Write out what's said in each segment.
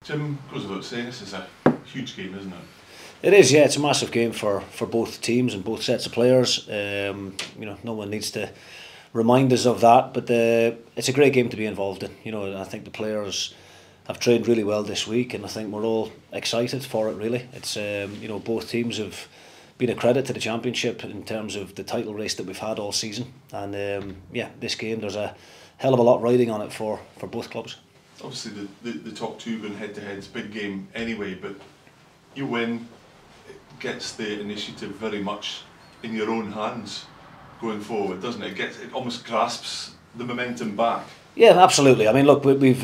Jim, goes without saying, this is a huge game, isn't it? It is, yeah. It's a massive game for both teams and both sets of players. No one needs to remind us of that, but it's a great game to be involved in. And I think the players have trained really well this week, and I think we're all excited for it. Really, it's both teams have been a credit to the Championship in terms of the title race that we've had all season, and this game, there's a hell of a lot riding on it for both clubs. Obviously, the top two going head to head is a big game anyway, but you win. Gets the initiative very much in your own hands going forward, doesn't it? It almost grasps the momentum back. Yeah, absolutely. I mean, look, we've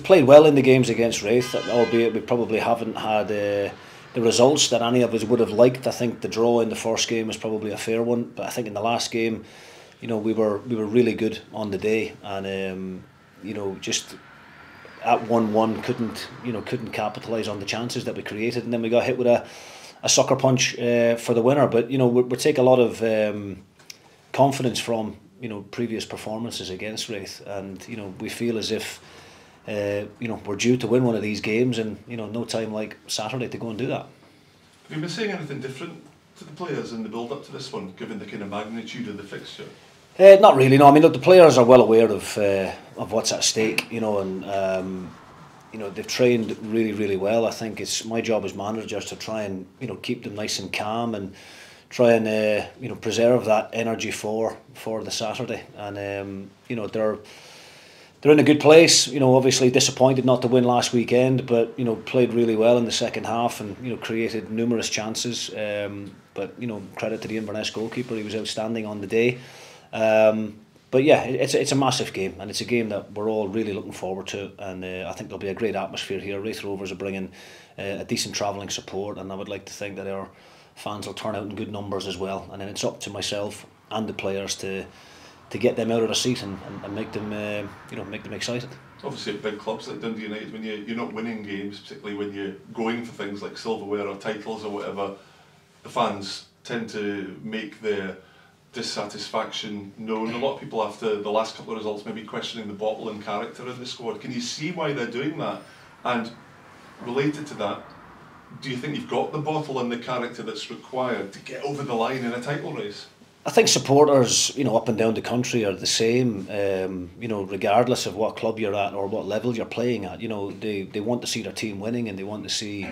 played well in the games against Raith, albeit we probably haven't had the results that any of us would have liked. I think the draw in the first game was probably a fair one, but I think in the last game, we were really good on the day, and just at 1-1 couldn't capitalise on the chances that we created, and then we got hit with a sucker punch for the winner. But we take a lot of confidence from previous performances against Raith, and we feel as if we're due to win one of these games, and no time like Saturday to go and do that. Have you been saying anything different to the players in the build up to this one, given the kind of magnitude of the fixture? Not really, no. I mean, look, the players are well aware of what's at stake, and they've trained really, really well. I think it's my job as manager to try and keep them nice and calm and try and preserve that energy for the Saturday. And they're in a good place. Obviously disappointed not to win last weekend, but played really well in the second half and created numerous chances. But credit to the Inverness goalkeeper; he was outstanding on the day. But yeah, it's a massive game, and it's a game that we're all really looking forward to, and I think there'll be a great atmosphere here. Raith Rovers are bringing a decent travelling support, and I would like to think that our fans will turn out in good numbers as well. And then it's up to myself and the players to get them out of their seat and make them make them excited. Obviously at big clubs like Dundee United, when you're not winning games, particularly when you're going for things like silverware or titles or whatever, the fans tend to make their dissatisfaction known. A lot of people after the last couple of results maybe questioning the bottle and character in the squad. Can you see why they're doing that? And related to that, do you think you've got the bottle and the character that's required to get over the line in a title race? I think supporters, up and down the country are the same, regardless of what club you're at or what level you're playing at. They want to see their team winning, and they want to see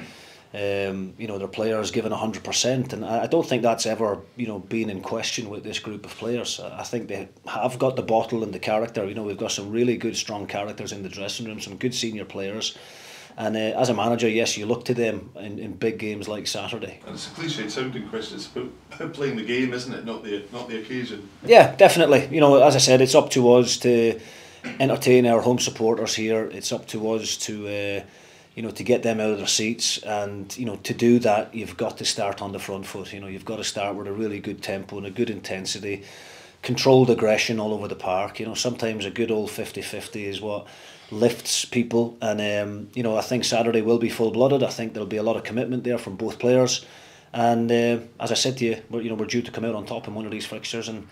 their players giving 100%, and I don't think that's ever been in question with this group of players. I think they have got the bottle and the character. We've got some really good, strong characters in the dressing room, some good senior players, and as a manager, yes, you look to them in big games like Saturday. And it's a cliched sounding question. It's about playing the game, isn't it? Not the occasion. Yeah, definitely. As I said, it's up to us to entertain our home supporters here. It's up to us to to get them out of their seats, and to do that, you've got to start on the front foot. You've got to start with a really good tempo and a good intensity, controlled aggression all over the park. Sometimes a good old 50-50 is what lifts people, and I think Saturday will be full-blooded. I think there'll be a lot of commitment there from both players, and as I said to you, we're due to come out on top in one of these fixtures, and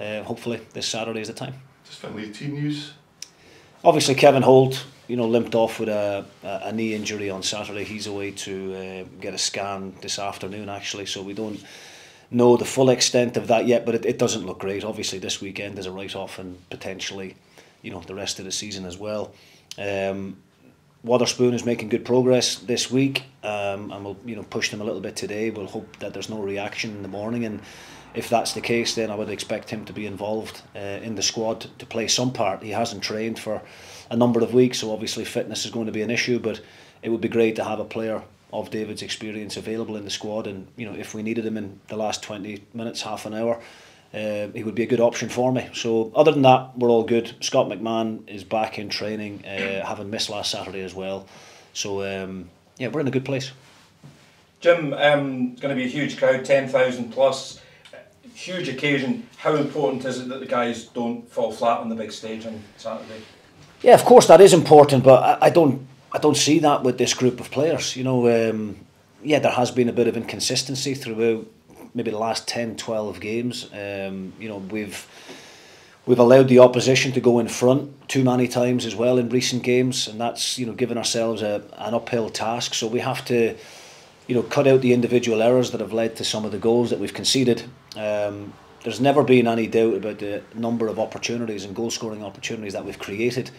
hopefully this Saturday is the time. Just finally, team news. Obviously, Kevin Holt, limped off with a knee injury on Saturday. He's away to get a scan this afternoon, actually, so we don't know the full extent of that yet, but it doesn't look great. Obviously, this weekend is a write-off, and potentially, the rest of the season as well. Wotherspoon is making good progress this week, and we'll push them a little bit today. We'll hope that there's no reaction in the morning, and if that's the case, then I would expect him to be involved in the squad to play some part. He hasn't trained for a number of weeks, so obviously fitness is going to be an issue, but it would be great to have a player of David's experience available in the squad, and if we needed him in the last 20 minutes, half an hour, he would be a good option for me. So other than that, we're all good. Scott McMahon is back in training, having missed last Saturday as well. So we're in a good place. Jim, it's going to be a huge crowd, 10,000 plus. Huge occasion. How important is it that the guys don't fall flat on the big stage on Saturday? Yeah, of course that is important, but I don't see that with this group of players. There has been a bit of inconsistency throughout maybe the last 10, 12 games. We've allowed the opposition to go in front too many times as well in recent games, and that's, you know, given ourselves an uphill task. So we have to, you know, cut out the individual errors that have led to some of the goals that we've conceded. There's never been any doubt about the number of opportunities and goal scoring opportunities that we've created.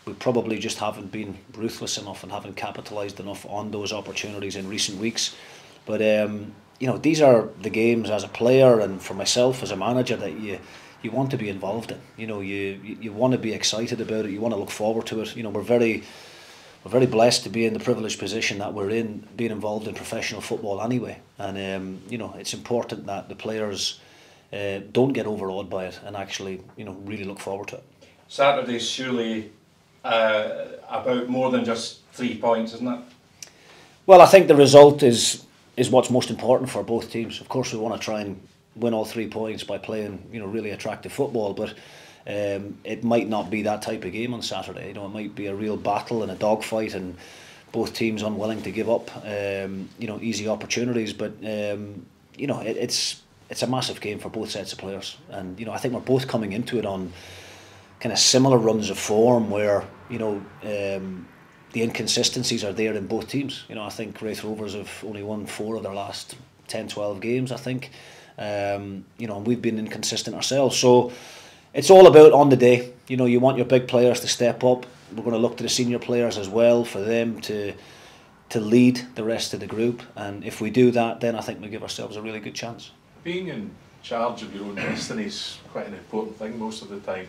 We probably just haven't been ruthless enough and haven't capitalised enough on those opportunities in recent weeks. But you know, these are the games as a player and for myself as a manager that you want to be involved in. You know, you want to be excited about it. You want to look forward to it. You know, we're very blessed to be in the privileged position that we're in, being involved in professional football anyway. And you know, it's important that the players don't get overawed by it and actually, you know, really look forward to it. Saturday's surely about more than just 3 points, isn't it? Well, I think the result is what's most important for both teams. Of course, we want to try and win all 3 points by playing, you know, really attractive football, but it might not be that type of game on Saturday. You know, it might be a real battle and a dogfight, and both teams unwilling to give up, you know, easy opportunities. But you know, it's a massive game for both sets of players, and you know, I think we're both coming into it on kind of similar runs of form where, you know, the inconsistencies are there in both teams. You know, I think Raith Rovers have only won 4 of their last 10-12 games, I think. You know, and we've been inconsistent ourselves. So it's all about on the day. You know, you want your big players to step up. We're going to look to the senior players as well for them to lead the rest of the group. And if we do that, then I think we give ourselves a really good chance. Being in charge of your own destiny is quite an important thing most of the time.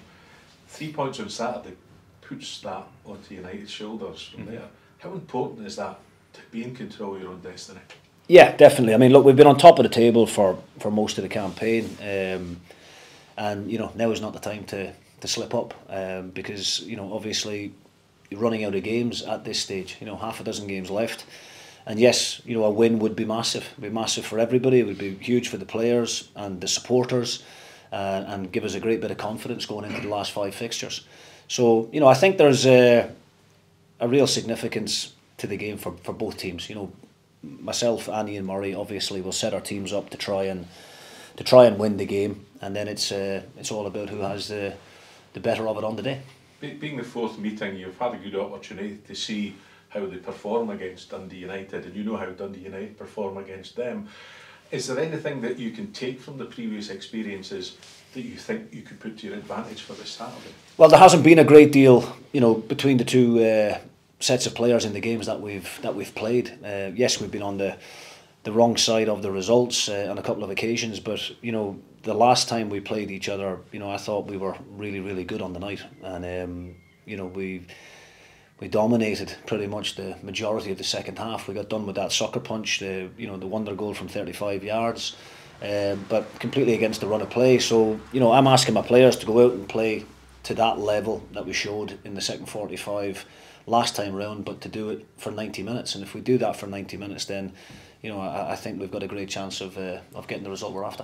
3 points on Saturday puts that onto United's shoulders from there. How important is that to be in control of your own destiny? Yeah, definitely. I mean, look, we've been on top of the table for most of the campaign, and you know, now is not the time to slip up, because you know, obviously you're running out of games at this stage. You know, half a dozen games left, and yes, you know, a win would be massive. It'd be massive for everybody. It would be huge for the players and the supporters, and give us a great bit of confidence going into the last 5 fixtures. So, you know, I think there's a real significance to the game for both teams. You know, myself, Annie and Murray obviously will set our teams up to try and win the game, and then it's all about who has the better of it on the day. Being the 4th meeting, you've had a good opportunity to see how they perform against Dundee United, and you know how Dundee United perform against them. Is there anything that you can take from the previous experiences that you think you could put to your advantage for this Saturday? Well, there hasn't been a great deal, you know, between the two sets of players in the games that we've played. Yes, we've been on the wrong side of the results on a couple of occasions, but you know, the last time we played each other, you know, I thought we were really, really good on the night, and you know, we dominated pretty much the majority of the second half. We got done with that sucker punch, you know, the wonder goal from 35 yards, but completely against the run of play. So, you know, I'm asking my players to go out and play to that level that we showed in the second 45 last time round, but to do it for 90 minutes. And if we do that for 90 minutes, then, you know, I think we've got a great chance of getting the result we're after.